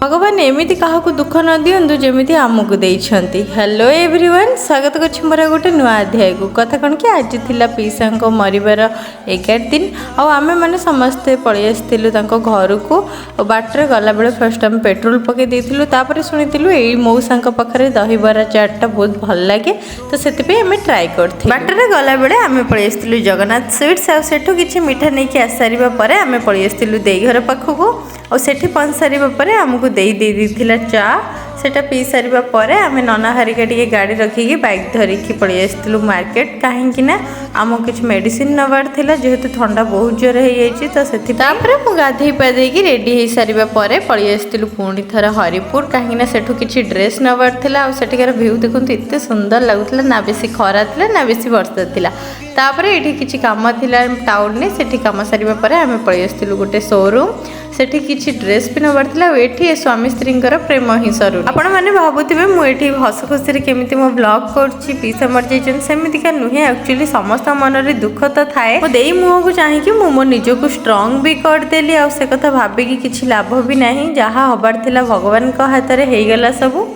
भगवान एमती क्या दुख न दिंतु जमी आमको देती। हेलो एवरीवन, स्वागत कर मोर गोटे नुआ अध्याय को। कथा कौन कि आज थी पीसा मरबार 11 दिन आमे मैंने समस्ते पलि आसलु घर को। बाटर गला बेले फर्स्ट आम पेट्रोल पकई देलु, तापर शुणिलु यही मौसा पाखे दहीबरा चाटा बहुत भल लगे, तो से आम ट्राए कर बाटर गला बेले आम पलि आसलु जगन्नाथ स्वीट्स। आठू कि मिठा नहीं कि आस सारे आम पलि आसलु देई घर पाखक और सेठी पहुँच सारे आमको देला चा सेटा पी सारा पर आम नना हारिका टे गाड़ी रखिकी बाइक धरिकी पलि आसलु मार्केट। कहीं आम किसी मेडिसिन नबार था जेहेतु ठंडा बहुत जोर हो तो से गाधे पाधे रेडी हो सारा पर पलि आसलु पुणी थर हरिपुर। कहीं सेठू किसी ड्रेस नबार था आठिकार भ्यू देखो एत सुंदर लगुला, ना बेसी खरा था ना बेसी वर्षा था। तापर ये किसी कम था टाउन में, से कम सारा पर आम पलि आसलु गोटे शोरूम। सेठी किसी ड्रेस भी नबार था। ये स्वामी स्त्री प्रेम ही सरू। आपण मैंने भावुवे मुझे हस खुशी केमी मो ब्लॉग कर पीसा मर जाइए सेमतिका नुहे। एक्चुअली समस्त मन में दुख तो थाए, मो मुह को चाहिए मो निजक स्ट्रंग भी करदेली आ से कथा भाविकी किसी लाभ भी ना। जहाँ हबार था भगवान हाथ में हो गला सब।